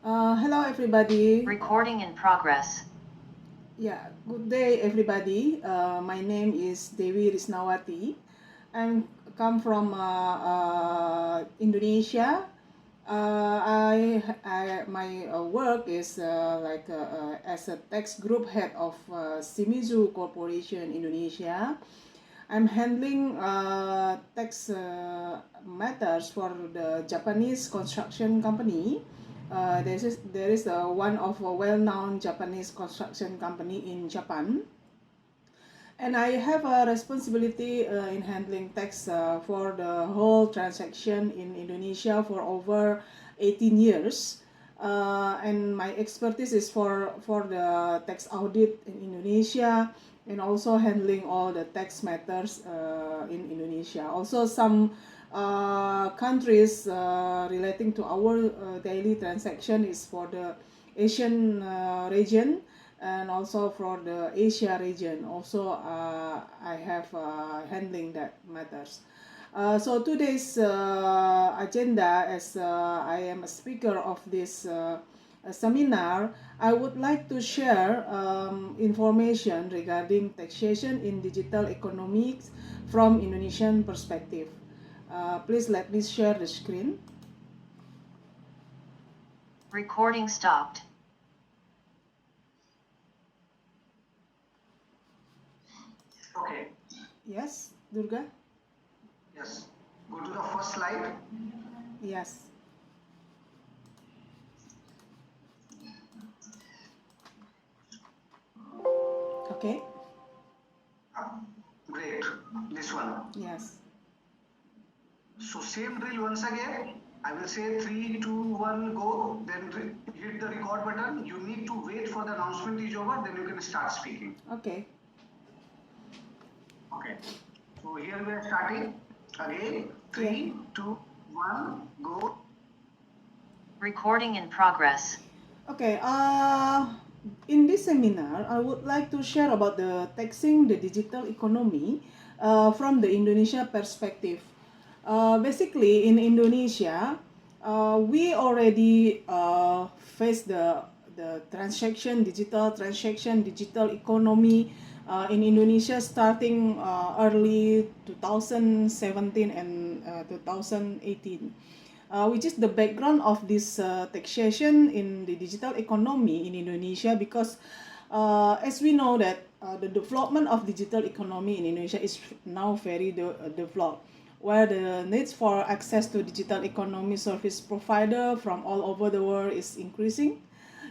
Hello, everybody. Recording in progress. Yeah, good day, everybody. My name is Dewi Risnawati. I'm come from Indonesia. My work is as a tax group head of Shimizu Corporation Indonesia. I'm handling tax matters for the Japanese construction company. There is one of a well-known Japanese construction company in Japan, and I have a responsibility in handling tax for the whole transaction in Indonesia for over 18 years. And my expertise is for the tax audit in Indonesia and also handling all the tax matters in Indonesia. Also, some countries relating to our daily transaction is for the Asian region and also for the Asia region. Also, I have handling that matters. So today's agenda, as I am a speaker of this seminar, I would like to share information regarding taxation in digital economics from Indonesian perspective. Please let me share the screen. Recording stopped. Okay. Yes, Durga? Yes. Go to the first slide. Yes. Okay. Great. This one. Yes. So same drill once again. I will say 3, 2, 1, go. Then hit the record button. You need to wait for the announcement is over. Then you can start speaking. Okay. Okay. So here we are starting. Again. 3, 2, 1, go. Recording in progress. Okay, in this seminar, I would like to share about the taxing the digital economy from the Indonesia perspective. Basically, in Indonesia, we already face the digital transaction, digital economy in Indonesia starting early 2017 and 2018. Which is the background of this taxation in the digital economy in Indonesia, because as we know that the development of digital economy in Indonesia is now very developed, where the needs for access to digital economy service provider from all over the world is increasing.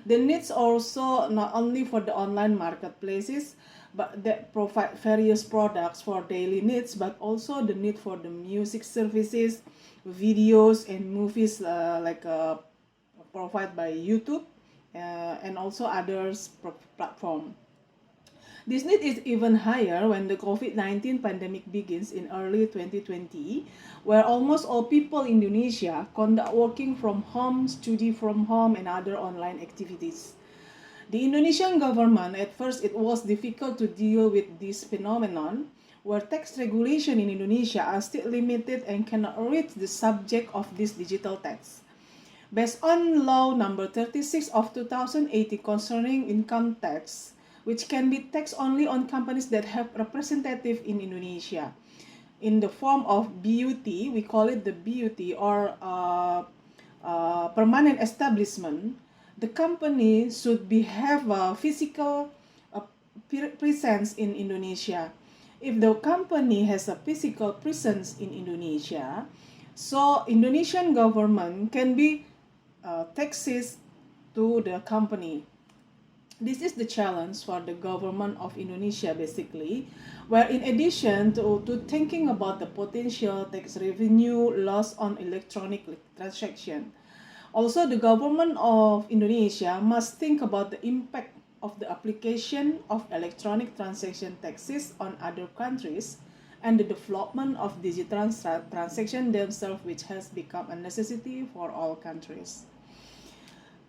The needs also not only for the online marketplaces but that provide various products for daily needs, but also the need for the music services, videos and movies provided by YouTube and also others platform. This need is even higher when the COVID-19 pandemic begins in early 2020, where almost all people in Indonesia conduct working from home, study from home, and other online activities. The Indonesian government, at first, it was difficult to deal with this phenomenon, where tax regulation in Indonesia are still limited and cannot reach the subject of this digital tax. Based on Law Number 36 of 2018 concerning income tax, which can be taxed only on companies that have representative in Indonesia, in the form of BUT, we call it the BUT, or permanent establishment. The company should have a physical uh, presence in Indonesia. If the company has a physical presence in Indonesia, so Indonesian government can be taxes to the company. This is the challenge for the government of Indonesia, basically, where in addition to thinking about the potential tax revenue loss on electronic transaction, also the government of Indonesia must think about the impact of the application of electronic transaction taxes on other countries and the development of digital transaction themselves, which has become a necessity for all countries.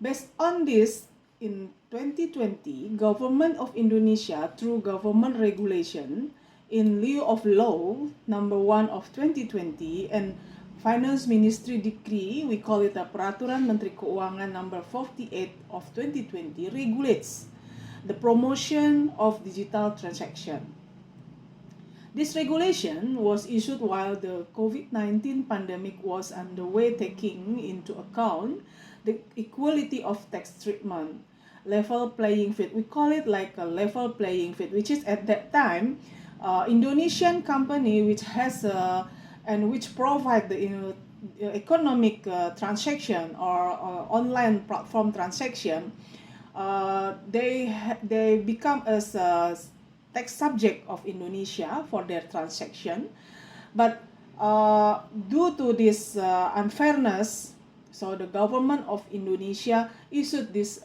Based on this, in 2020, Government of Indonesia, through government regulation, in lieu of Law Number 1 of 2020 and Finance Ministry Decree, we call it a Peraturan Menteri Keuangan number 48 of 2020, regulates the promotion of digital transaction. This regulation was issued while the COVID-19 pandemic was underway, taking into account the equality of tax treatment, level playing field. We call it like a level playing field, which is at that time, Indonesian company which has and which provide the economic transaction or online platform transaction, they become as a tax subject of Indonesia for their transaction, but due to this unfairness, so the government of Indonesia issued this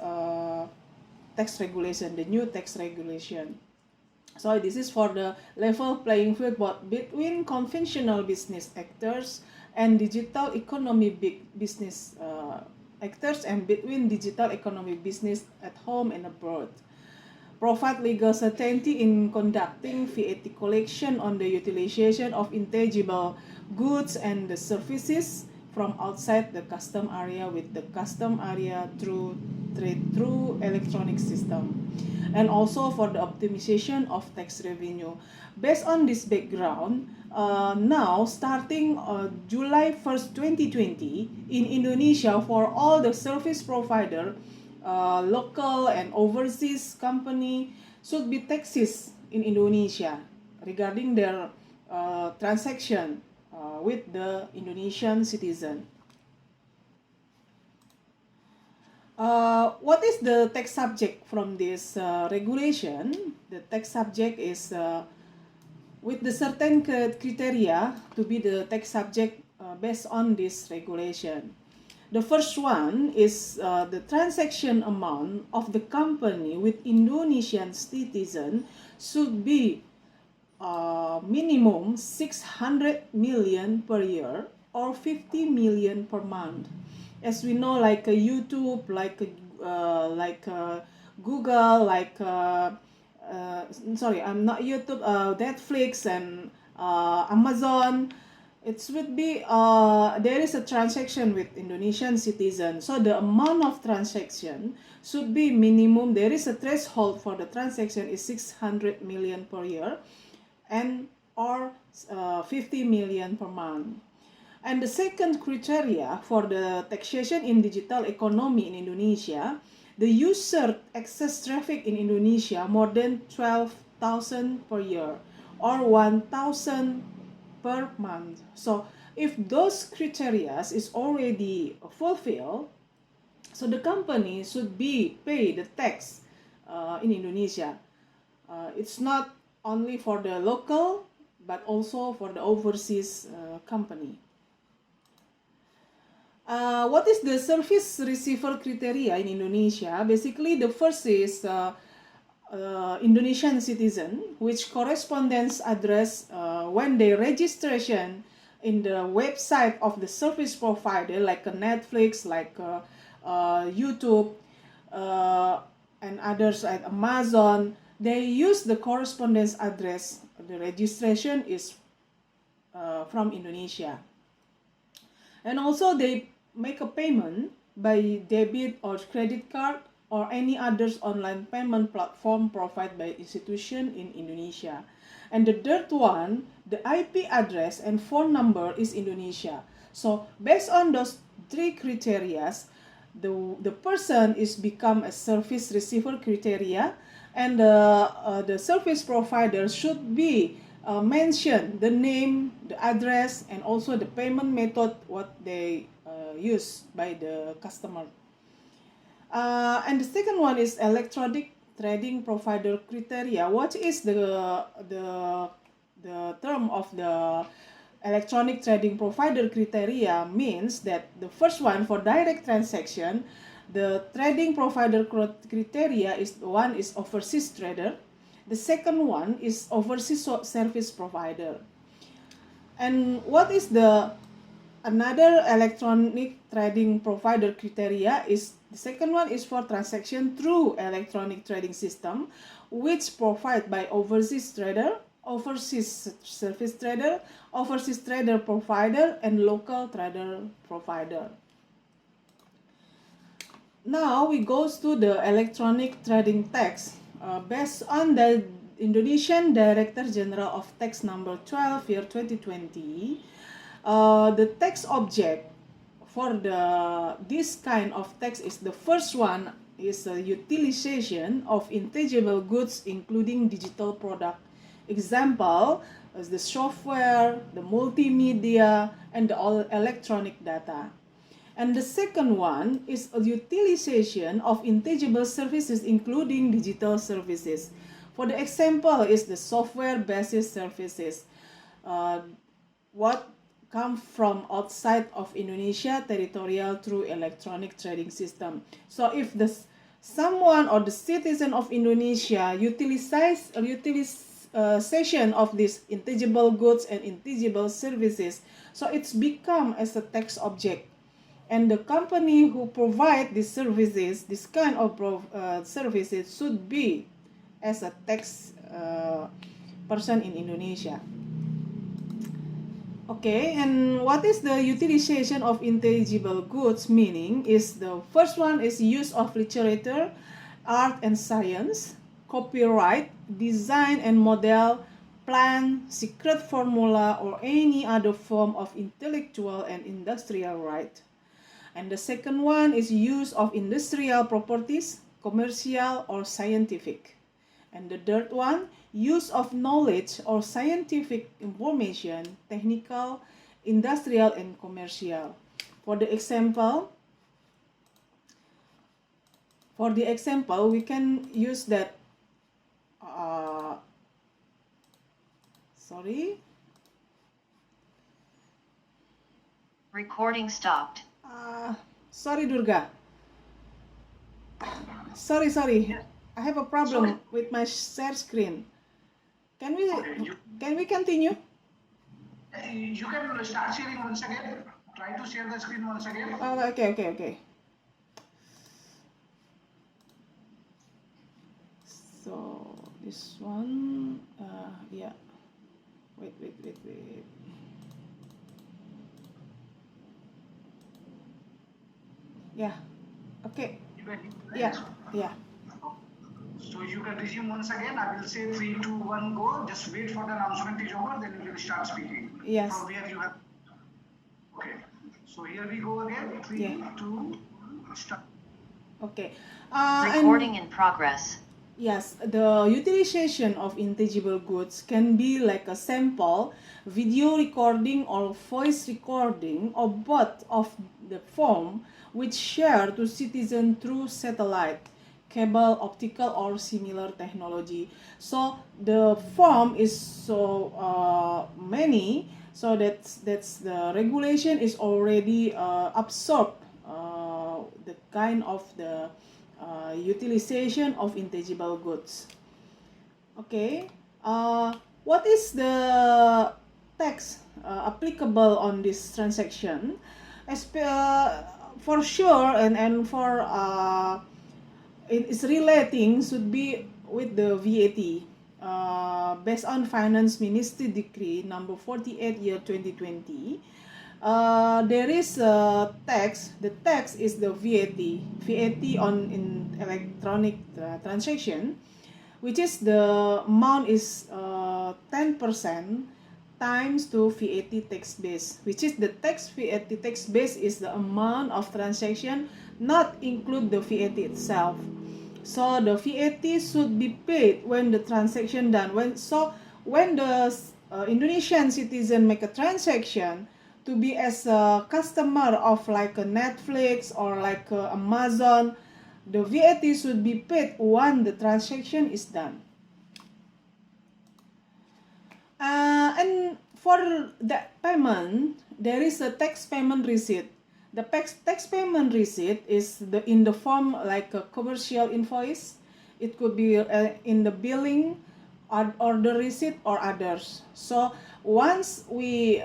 tax regulation, the new tax regulation. So this is for the level playing field both between conventional business actors and digital economy business actors, and between digital economy business at home and abroad. Provide legal certainty in conducting VAT collection on the utilization of intangible goods and the services from outside the custom area with the custom area through electronic system, and also for the optimization of tax revenue. Based on this background, now starting July 1st, 2020, in Indonesia, for all the service provider, local and overseas company should be taxes in Indonesia regarding their transaction with the Indonesian citizen. What is the tax subject from this regulation? The tax subject is with the certain criteria to be the tax subject based on this regulation. The first one is the transaction amount of the company with Indonesian citizen should be minimum 600 million per year or 50 million per month. As we know, like YouTube, like Google, like sorry, I'm not YouTube, Netflix and Amazon. It would be there is a transaction with Indonesian citizen, so the amount of transaction should be minimum. There is a threshold for the transaction is 600 million per year, and or 50 million per month. And the second criteria for the taxation in digital economy in Indonesia, the user access traffic in Indonesia more than 12,000 per year or 1,000 per month. So if those criteria is already fulfilled, so the company should be pay the tax in Indonesia. It's not only for the local but also for the overseas company. What is the service receiver criteria in Indonesia? Basically, the first is Indonesian citizen, which correspondence address when they registration in the website of the service provider, like Netflix, like YouTube, and others like Amazon. They use the correspondence address. The registration is from Indonesia, and also they make a payment by debit or credit card or any others online payment platform provided by institution in Indonesia. And the third one, the IP address and phone number is Indonesia. So based on those three criteria, the person is become a service receiver criteria, and the service provider should be mention the name, the address, and also the payment method what they use by the customer. And the second one is electronic trading provider criteria. What is the term of the electronic trading provider criteria? Means that the first one for direct transaction, the trading provider criteria is one is overseas trader. The second one is overseas service provider. And what is the another electronic trading provider criteria is the second one is for transaction through electronic trading system, which provide by overseas trader overseas service trader, overseas trader provider, and local trader provider. Now we go to the electronic trading tax. Based on the Indonesian Director General of Tax number 12 year 2020, the tax object for this kind of tax is the first one is a utilization of intangible goods including digital product. Example is the software, the multimedia, and the all electronic data. And the second one is a utilization of intangible services including digital services. For the example is the software-based services. What come from outside of Indonesia territorial through electronic trading system. So if someone or the citizen of Indonesia utilization of these intangible goods and intangible services, so it's become as a tax object. And the company who provide these services, this kind of services should be as a tax person in Indonesia. Okay, and what is the utilization of intangible goods meaning is the first one is use of literature, art and science, copyright, design and model, plan, secret formula, or any other form of intellectual and industrial right. And the second one is use of industrial properties, commercial or scientific. And the third one, use of knowledge or scientific information, technical, industrial, and commercial. For the example, we can use that. Recording stopped. Sorry, Durga. Sorry. I have a problem with my share screen. Can we continue? You can start sharing once again. Try to share the screen once again. Okay. So this one, yeah. Wait. Yeah. Okay. Yeah. So you can resume once again. I will say 3, 2, 1, go. Just wait for the announcement is over, then you can start speaking. Yes. From where you have. Okay. So here we go again. 3, Yeah. 2, start. Okay. Recording in progress. Yes, the utilization of intangible goods can be like a sample, video recording or voice recording or both of the form which share to citizen through satellite, cable, optical or similar technology. So the form is so many, so that's the regulation is already absorbed the kind of the utilization of intangible goods. Okay, what is the tax applicable on this transaction? For sure, and for its relating should be with the VAT. Based on Finance Ministry Decree number 48 year 2020. There is a tax. The tax is the VAT on in electronic transaction, which is the amount is 10% times to VAT tax base, which is the VAT tax base is the amount of transaction not include the VAT itself. So the VAT should be paid when the transaction done. When the Indonesian citizen make a transaction to be as a customer of like a Netflix or like a Amazon, the VAT should be paid when the transaction is done. And for that payment, there is a tax payment receipt. The tax payment receipt is in the form like a commercial invoice. It could be in the billing or the receipt or others. So once we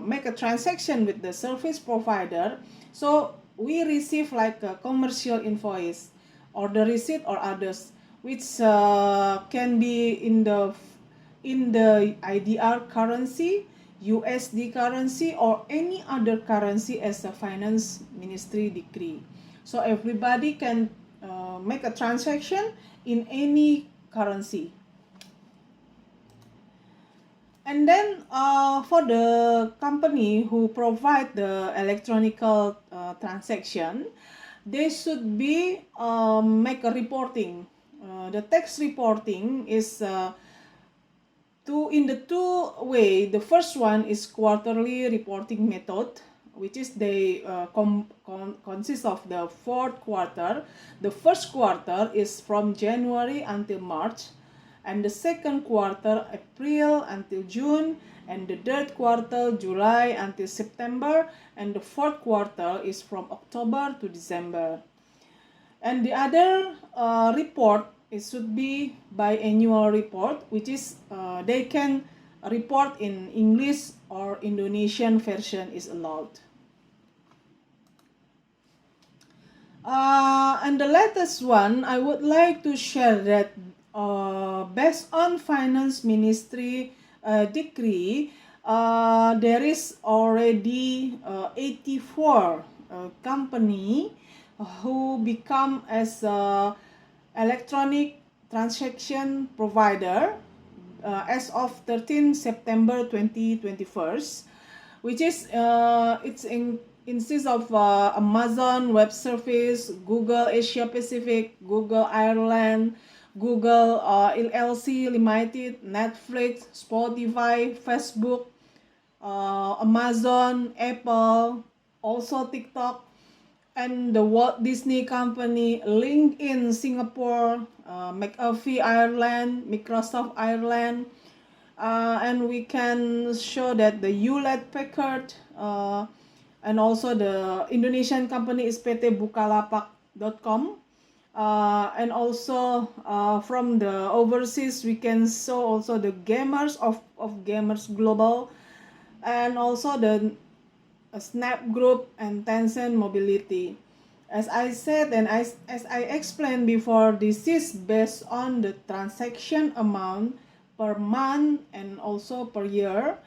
make a transaction with the service provider, so we receive like a commercial invoice or the receipt or others, which can be in the in the IDR currency, USD currency, or any other currency as a finance ministry decree. So everybody can make a transaction in any currency. And then for the company who provide the electronical transaction, they should be make a reporting. The tax reporting is in the two way. The first one is quarterly reporting method, which is they consist of the fourth quarter. The first quarter is from January until March, and the second quarter April until June, and the third quarter July until September, and the fourth quarter is from October to December. And the other report, it should be biannual report, which is they can report in English or Indonesian version is allowed. And the latest one, I would like to share that based on Finance Ministry decree, there is already 84 company who become as a electronic transaction provider as of 13 September 2021, which is consists of Amazon Web Service, Google Asia Pacific, Google Ireland, Google LLC Limited, Netflix, Spotify, Facebook, Amazon, Apple, also TikTok, and the Walt Disney Company, LinkedIn Singapore, McAfee Ireland, Microsoft Ireland, and we can show that the Hewlett Packard and also the Indonesian company is PT Bukalapak.com. And also from the overseas we can show also the gamers of Gamers Global, and also the Snap Group and Tencent Mobility. As I said and as I explained before, this is based on the transaction amount per month and also per year.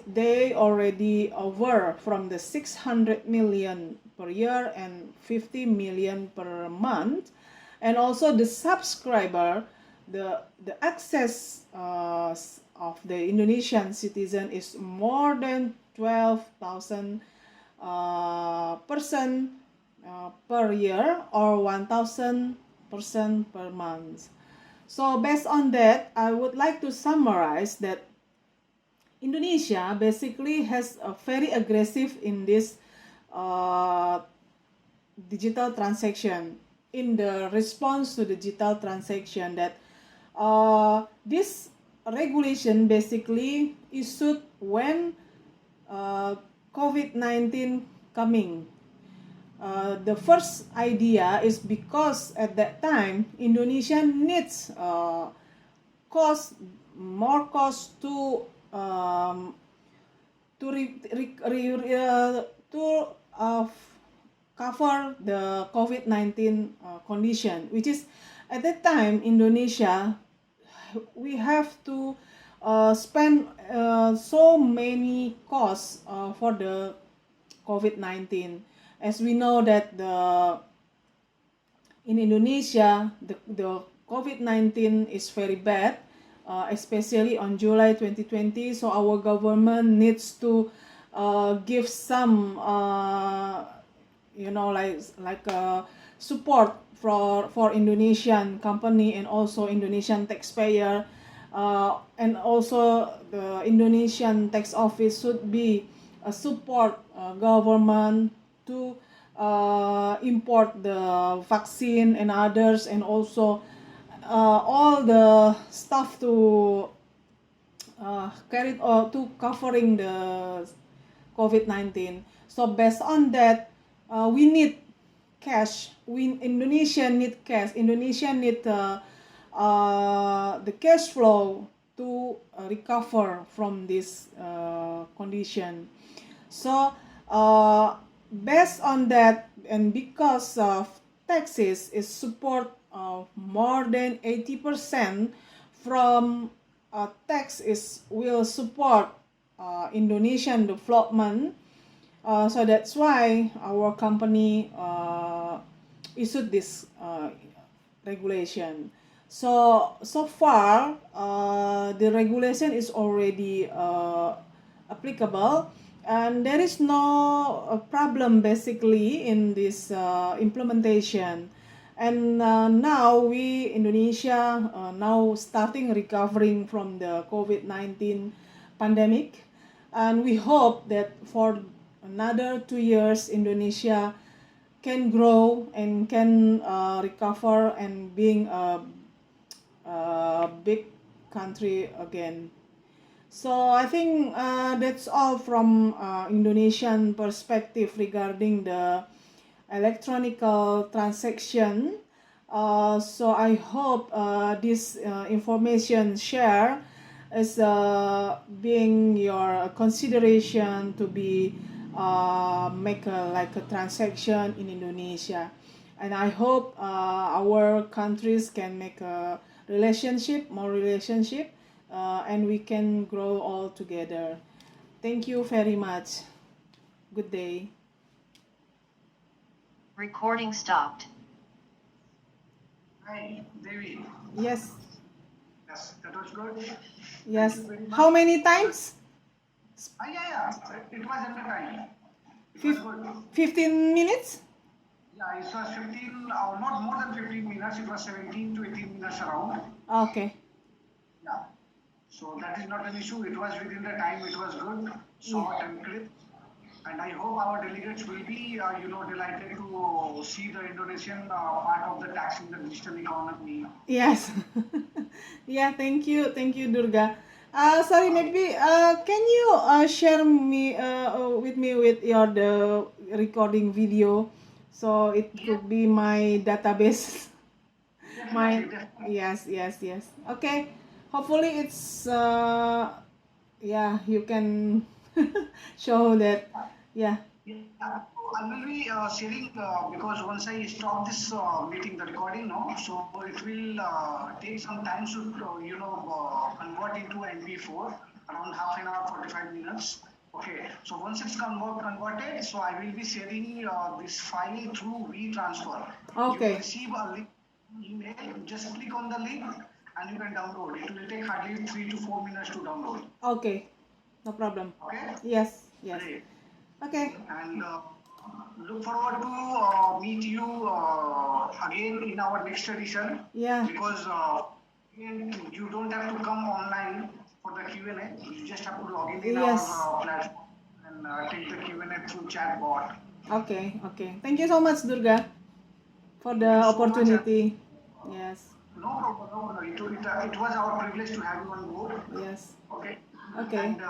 They already over from the 600 million per year and 50 million per month, and also the subscriber, the access of the Indonesian citizen is more than 12,000 person per year, or 1,000 person per month. So based on that, I would like to summarize that Indonesia basically has a very aggressive in this digital transaction. In the response to digital transaction, that this regulation basically issued when COVID-19 coming. The first idea is because at that time Indonesia needs more cost to cover the COVID-19 condition, which is at that time Indonesia we have to spend so many costs for the COVID-19. As we know that in Indonesia the COVID-19 is very bad, especially on July 2020. So our government needs to give some support for Indonesian company and also Indonesian taxpayer, and also the Indonesian tax office should be support government to import the vaccine and others, and also all the stuff to carry to covering the COVID-19. So based on that, we need cash. Indonesia need cash. Indonesia need the cash flow to recover from this condition. So based on that, and because of taxes is support of more than 80% from tax will support Indonesian development. So that's why our company issued this regulation. So far, the regulation is already applicable, and there is no problem basically in this implementation. And now we Indonesia now starting recovering from the COVID-19 pandemic, and we hope that for another 2 years Indonesia can grow and can recover and being a big country again. So I think that's all from Indonesian perspective regarding the electronical transaction. So I hope this information share is being your consideration to be make like a transaction in Indonesia, and I hope our countries can make a more relationship, and we can grow all together. Thank you very much. Good day. Recording stopped. Hi, Devi. Yes. Yes, that was good. Yes. Thank you very much. How many times? Yeah. It was in the time. It was good. 15 minutes? Yeah, it was 15, not more than 15 minutes. It was 17 to 18 minutes around. Okay. Yeah. So that is not an issue. It was within the time. It was good, short and crisp. And I hope our delegates will be, delighted to see the Indonesian part of the taxing the digital economy. Yes. Yeah, thank you. Thank you, Durga. Sorry, maybe can you share me with me with your the recording video, so it could be my database. My Definitely. yes. Okay. Hopefully it's yeah, you can show that. Yeah. Yeah, I will be sharing because once I stop this meeting, the recording, no, so it will take some time to convert into MP4 around half an hour, 45 minutes. Okay, so once it's converted, so I will be sharing this file through WeTransfer. You will Okay. receive a link email. Just click on the link and you can download. It will take hardly 3 to 4 minutes to download. Okay. No problem. Okay, Yes. great. Okay. And look forward to meet you again in our next edition. Yeah. Because you don't have to come online for the Q&A. You just have to log in our Yes. platform and take the Q&A through chat bot. Okay. Thank you so much, Durga, for the Thank you so much. opportunity. Yes. No problem. No problem. It was our privilege to have you on board. Yes. Okay. Okay. And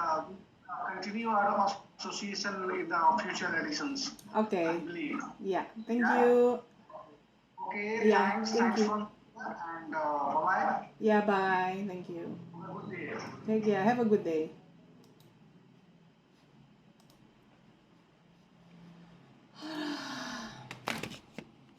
continue our association in the future editions. Okay. I believe. Yeah. Thank Yeah. you. Okay, Yeah. thanks. Thank Thanks you. for and bye bye. Yeah. Bye. Thank you. Have a good day. Take care. Have a good day.